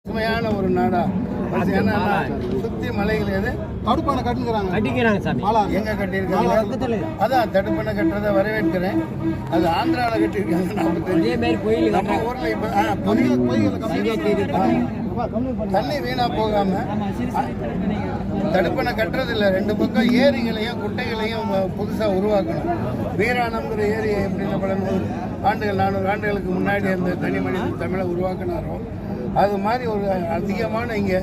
சுமையான ஒரு நாடா சுத்தி மலைகள் எது தடுப்பான கட்டிக்கிறாங்க சாமி. எங்க கட்டியிருக்காங்க? அதான் தடுப்பணை கட்டுறதை வரவேற்கிறேன். அது ஆந்திராவில் கட்டியிருக்காங்க. நம்ம ஊர்ல இப்ப தண்ணி வீணா போகாம தடுப்பணை கட்டுறது இல்லை. ரெண்டு பக்கம் ஏரிகளையும் குட்டைகளையும் புதுசா உருவாக்கணும். வீராணம்ங்கிற ஏரி எப்படின்னா பல ஆண்டுகள் 400 ஆண்டுகளுக்கு முன்னாடி அந்த தனி மனித தமிழை உருவாக்கினாரோ அது மாதிரி ஒரு அதிகமான இங்கே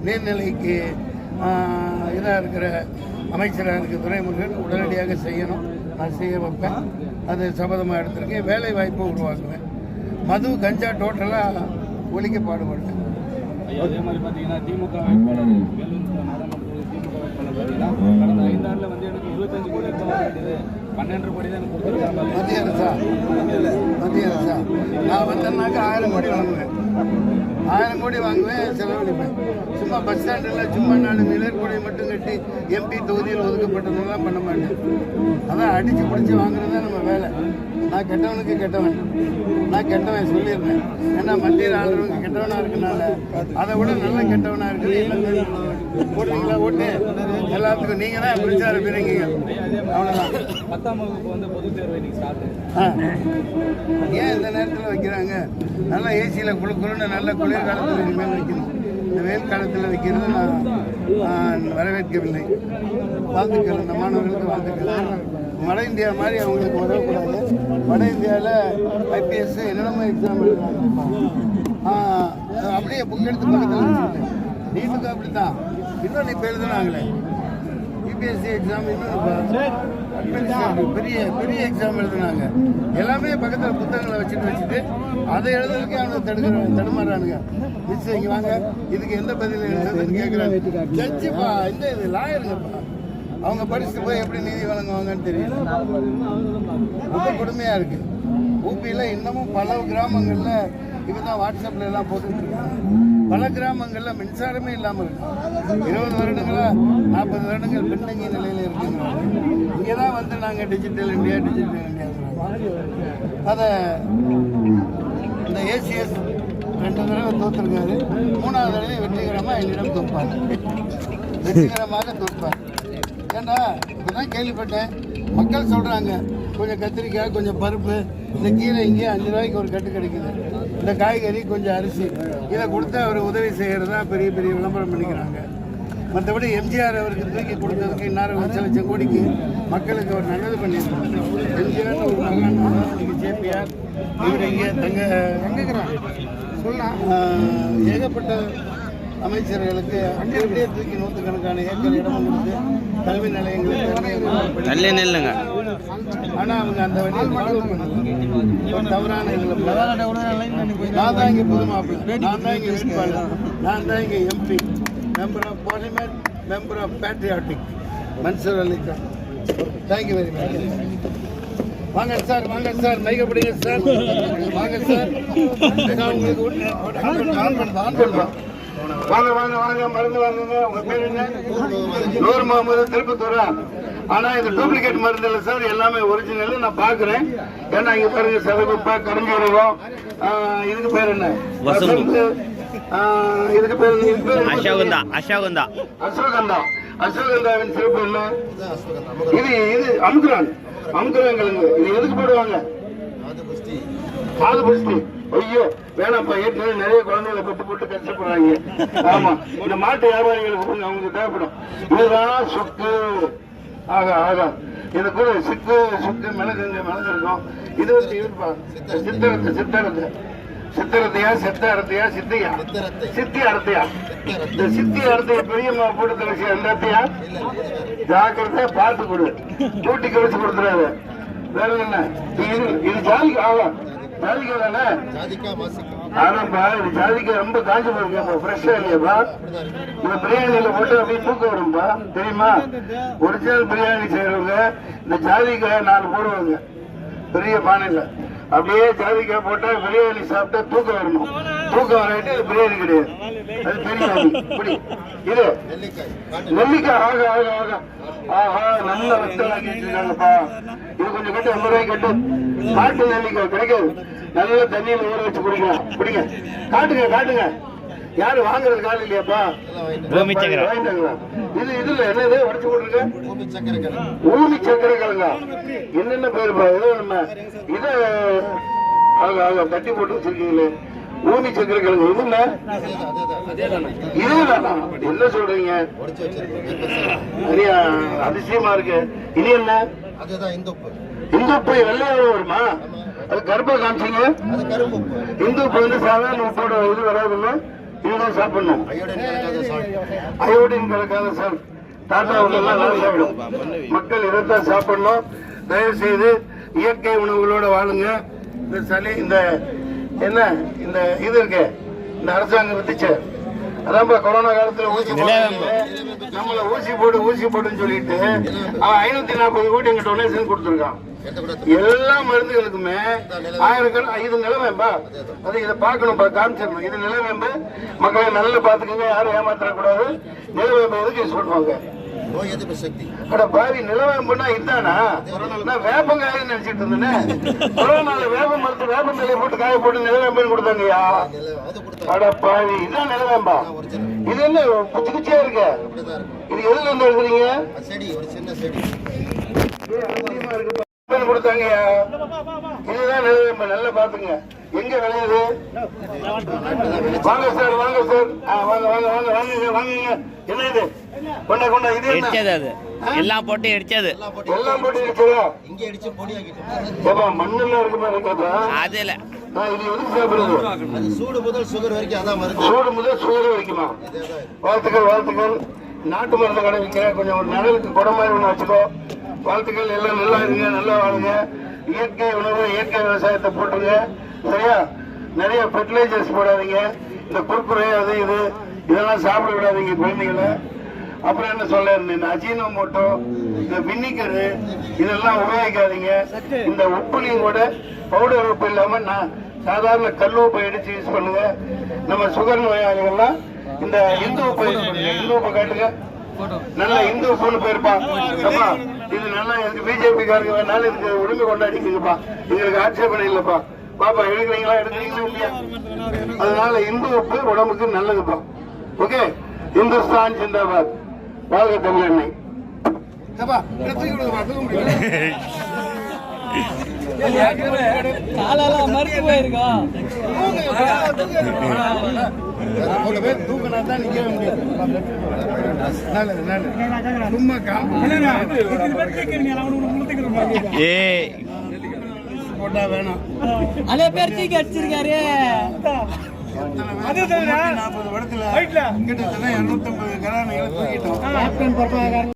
நீர்நிலைக்கு இதாக இருக்கிற அமைச்சராக இருக்க துரைமுருகன் உடனடியாக செய்யணும். நான் செய்ய வைப்பேன். அது சபதமாக எடுத்திருக்கேன். வேலை வாய்ப்பை உருவாக்குவேன். மது கஞ்சா டோட்டலாக ஒழிக்க பாடுபடுவேன். அதே மாதிரி பார்த்தீங்கன்னா திமுக வேட்பாளர் கடந்த 5 ஆண்டுல வந்து எனக்கு 25 கோடி வேண்டியது 12 கோடி தான் கொடுத்துருக்காங்க. மத்திய அரசா நான் வந்தேன்னாக்கா 1000 கோடி வாங்குவேன். 1000 கோடி வாங்குவேன், செலவழிப்பேன். சும்மா பஸ் ஸ்டாண்டில் சும்மா நான் நிழற்கொடை மட்டும் கட்டி எம்பி தொகுதியில் ஒதுக்கப்பட்டதெல்லாம் பண்ண மாட்டேன். அதான் அடித்து பிடிச்சி வாங்குறது தான் நம்ம வேலை. நான் கெட்டவனுக்கு கெட்டவன், நான் கெட்டவன் சொல்லிடுறேன். ஏன்னா மத்தியில் ஆளுறவங்க கெட்டவனாக இருக்கனால அதை விட நல்ல கெட்டவனாக இருக்குது. போட்டீங்களா ஓட்டு எல்லாத்துக்கும் நீங்கள் தான் பிரச்சார பிறங்கீங்க. அவ்வளோதான். 10ஆம் வகுப்பு வந்து பொதுத் தேர்வு இன்னைக்கு ஏன் இந்த நேரத்தில் வைக்கிறாங்க? நல்லா ஏசியில் குழுன்னு நல்ல குளிர் காலத்தில் இனிமேல் வைக்கணும். இந்த வெயில் காலத்தில் வைக்கிறது நான் வரவேற்கவில்லை. வாழ்த்துக்கள், இந்த மாணவர்களுக்கு வாழ்த்துக்கள். வட இந்தியா மாதிரி அவங்களுக்கு உதவக்கூடாது. வட இந்தியாவில் ஐபிஎஸ் என்னென்னமோ எக்ஸாம் எழுதுறாங்க. அப்படியே புக் எடுத்து பக்கத்தில் வச்சுக்கிட்டு நீட்டுக்கு அப்படி தான் இன்னொன்று இப்போ எழுதுனாங்களே யூபிஎஸ்சி எக்ஸாம், இன்னொன்று பெரிய பெரிய எக்ஸாம் எழுதுனாங்க. எல்லாமே பக்கத்தில் புத்தகங்களை வச்சுட்டு அதை எழுதுறதுக்கே அவனுக்கு தடுமாறானுங்க. மிஸ் இங்கே வாங்க, இதுக்கு எந்த பதில் எழுதுன்னு கேட்குறாங்க. ஜட்ஜிப்பா, இந்த இது லாயருங்கப்பா. அவங்க படிச்சுட்டு போய் எப்படி நீதி வழங்குவாங்கன்னு தெரியல. ரொம்ப கொடுமையாக இருக்குது. ஊபியில் இன்னமும் பல கிராமங்களில் இப்போ தான் வாட்ஸ்அப்பில் எல்லாம் போட்டுட்டு இருக்காங்க. பல கிராமங்களில் மின்சாரமே இல்லாமல் இருக்கு. 20 வருடங்களா 40 வருடங்கள் பின்தங்கிய நிலையில் இருக்குங்க. இங்கே தான் வந்து நாங்கள் டிஜிட்டல் இந்தியா அதை இந்த ஏசிஎஸ் 2 தடவை தோற்றுருக்காரு. 3ஆவது தடவை வெற்றிகரமாக என்னிடம் தோற்பார். வெற்றிகரமாக தோற்பார். ஏன்னா இப்போதான் கேள்விப்பட்டேன். மக்கள் சொல்கிறாங்க கொஞ்சம் கத்திரிக்காய், கொஞ்சம் பருப்பு, இந்த கீரை இங்கே 5 ரூபாய்க்கு ஒரு கட்டு கிடைக்குது. இந்த காய்கறி, கொஞ்சம் அரிசி, இதை கொடுத்து அவர் உதவி செய்கிறதா பெரிய பெரிய விளம்பரம் பண்ணிக்கிறாங்க. மற்றபடி எம்ஜிஆர் அவருக்கு தூக்கி கொடுத்ததுக்கு இன்னும் 1,00,000 கோடிக்கு மக்களுக்கு அவர் நல்லது பண்ணியிருக்காங்க. எம்ஜிஆர் ஒரு மகான். ஜேபிஆர் இவர் இங்கே எங்கேங்கிறாங்க சொல்லலாம். ஏகப்பட்ட அமைச்சர்களுக்கு அப்படியே தூக்கி 100கணக்கான ஏக்கர் இடமும் கொடுத்து கல்வி நிலையங்களுக்கு நல்ல நெல்லுங்க. ஆனால் அவங்க அந்த வழியில் ஃபாலோ பண்ணல. தவறான இதில் நான் தான் இங்கே பொது மாப்பிள்ளை, நான் தான் இங்கே வேட்பாளர், நான் தான் இங்கே MP, member of parliament, member of patriotic Mansoor Ali Khan. Thank you very much. வாங்க சார், வாங்க சார், மைக்க பிடிங்க சார், வாங்க சார். உங்களுக்கு ஆன் பண்ணுறோம். வாங்க வாங்க வாங்க, மருந்து வாங்குங்க. உங்க பேர் என்ன? நூர் முகமது, திருப்பத்தூரா? ஆனா இது டூப்ளிகேட் மருந்து இல்லை சார், எல்லாமே ஒரிஜினல். நான் பாக்குறேன். ஏன்னா இங்க பாருங்க, செலவுப்பா, கருஞ்சீரகம், இதுக்கு பேர் என்ன? இதுக்கு பேர் அசோகந்தா. அசோகந்தா அசோகந்தாவின் சிறப்பு என்ன? இது இது அமுக்குறாங்க. இது எதுக்கு போடுவாங்க? பாது புஷ்டி. ஐயோ வேணாப்பா, ஏற்கனவே நிறைய குழந்தைகளை போட்டு கஷ்டப்படுறாங்க. ஆமா, இந்த மாட்டு வியாபாரிகளுக்கு அவங்களுக்கு தேவைப்படும். இதுதான் சுக்கு. ஆகா ஆகா, இது கூட சுக்கு மிளகு இருக்கும். இது வந்து இருப்பா சித்தரத்தையா சித்தி அறத்தையா? இந்த சித்தி அறத்தைய பெரியம்மா போட்டு தலைச்சி அந்தத்தையா? ஜாக்கிரதையா பார்த்து கொடு, கூட்டி கழிச்சு கொடுத்துறாரு. வேற என்ன? இது ஜாதிக்கு ஆகா, ஜாதிக்கா தானே? ஆனாப்பா, இது ஜாதிக்கா ரொம்ப காஞ்சி போயிருக்கேப்பா, ஃப்ரெஷ்ஷா இல்லையாப்பா? இந்த பிரியாணியில போட்டு அப்படியே தூக்க வரும்பா, தெரியுமா? ஒரிஜினல் பிரியாணி செய்யறவங்க இந்த ஜாதிக்காய் 4 போடுவாங்க பெரிய பானையில. அப்படியே ஜாதிக்காய் போட்டா பிரியாணி சாப்பிட்டா தூக்கம் வரணும். தூக்கம் வராட்டி அது பிரியாணி கிடையாது, அது பெரிய இது நெல்லிக்காய். ஆக ஆக ஆக ஆஹா, நல்ல ரத்தம் வாங்கி வச்சிருக்காங்கப்பா. இது கொஞ்சம் கட்டு, 50 ரூபாய்க்கு கட்டு. காட்டு நெல்லிக்காய் கிடைக்காது. நல்ல தண்ணியில ஊற வச்சு குடிக்கலாம். குடிங்க, காட்டுங்க. யாரு வாங்குறது கால இல்லையாப்பா? வாங்கிட்டாங்களா? இதுல என்னது உடச்சு போட்டுருக்க? ஊமி சக்கரை கிழங்கா? என்னென்ன பேருப்பா? ஏதோ நம்ம இதை தட்டி போட்டு வச்சிருக்கீங்களே, ஊமி சக்கரை கிழங்கு. இதுதானா? என்ன சொல்றீங்க? நிறைய அதிசயமா இருக்கு. இனி என்ன? இந்துப்பு வெள்ளையாக வருமா? அது கருப்பா காமிச்சீங்க. இந்துப்பு வந்து சாதாரண உப்போட இது வராதுன்னு இதுதான் சாப்பிடணும். அயோடின் கலக்காத சார் டாட்டா உள்ளெல்லாம் நல்லா சாப்பிடும். மக்கள் இதைத்தான் சாப்பிடணும். தயவு செய்து இயற்கை உணவுகளோட வாழுங்க. இந்த சளி இந்த என்ன இந்த இது இருக்கு, இந்த அரசாங்கம் விட்டுச்சு. அதான்ப்பா கொரோனா காலத்துல ஊசி நம்மள ஊசி போட்டுன்னு சொல்லிட்டு அவன் 540 கோடி எங்க டொனேஷன் கொடுத்துருக்கான். எல்லா மருந்துகளுக்குமே ஆயிரக்கணக்கான இது நிலவேம்பா. அது இதை பார்க்கணும்பா, காமிச்சிடணும். இது நிலவேம்பு, மக்களை நல்லா பாத்துக்கோங்க, யாரும் ஏமாத்தக்கூடாது. நிலவேம்பு எதுக்கு யூஸ் பண்ணுவாங்க? அட பாவி, நிலவேம்புனா இதுதானா? நான் வேப்பங்காய் நினைச்சிட்டு இருந்தேன். கொரோனால வேப்ப மரத்து வேப்ப தலையை போட்டு காய போட்டு நிலவேம்பு கொடுத்தாங்கய்யா. அட பாவி, இதுதான் நிலவேம்பா? இது என்ன குச்சி குச்சியா இருக்கு? இது எதுல இருந்து எடுக்கிறீங்க? கொடுத்தாங்கய்யா. இதுதான் நிலவேம்பு, நல்லா பாத்துங்க. எங்க விளையுது? வாங்க சார், வாங்க சார், வாங்க வாங்க வாங்க வாங்குங்க வாங்குங்க. என்ன இது? கொண்டா கொண்டா. இது என்ன? எல்லாம் போட்டு இடிச்சது. எல்லாம் போட்டு இடிச்சதா? ஏப்பா மண்ணெல்லாம் இருக்கு பாருங்க. அதுல இது எதுக்கு சாப்பிடுறது? சூடு முதல் சுகர் வரைக்குமா? வாழ்த்துக்கள் வாழ்த்துக்கள். நாட்டு மருந்து கடை விற்க கொஞ்சம் ஒரு நிழலுக்கு குடம் மாதிரி ஒன்று வச்சுக்கோ. வாழ்த்துக்கள். எல்லாம் நல்லா இருங்க, நல்லா வாழுங்க. இயற்கை உணவு, இயற்கை விவசாயத்தை போட்டுருங்க. சரியா? நிறைய ஃபெர்டிலைசர்ஸ் போடாதீங்க. இந்த குறுக்குறை அது இது இதெல்லாம் சாப்பிட விடாதீங்க குழந்தைகளை. அப்புறம் என்ன சொல்ல, இந்த அஜினோமோட்டோ, இந்த வினிகரு இதெல்லாம் உபயோகிக்காதீங்க. இந்த உப்புலையும் கூட பவுடர் உப்பு இல்லாம நான் சாதாரண கல் உப்பை எடுத்து யூஸ் பண்ணுங்க. நம்ம சுகர் நோயாளிகள்லாம் இந்த இந்து உப்பு யூஸ் பண்ணுங்க. இந்து உப்பு காட்டுங்க. நல்ல இந்து உப்புன்னு போயிருப்பான். இது நல்லா எனக்கு பிஜேபி காரங்க வேணாலும் இதுக்கு உரிமை கொண்டாடிக்குங்கப்பா. எங்களுக்கு ஆட்சேபனை இல்லப்பா. பாப்பா எடுக்கிறீங்களா இல்லையா? அதனால இந்து உப்பு உடம்புக்கு நல்லதுப்பா. ஓகே, இந்துஸ்தான் ஜிந்தாபாத். வாழ்க தமிழ் எண்ணெய். காலெல்லாம் மறுத்து போயிருக்கா. தூக்கினா தான் நிக்க முடியும். சும்மா போட்டா வேணும். அதே பேர் தூக்கி அடிச்சிருக்காரு. 40 வருடத்துல கிட்டத்தட்ட 250 கிராம் தூக்கிட்டோம்.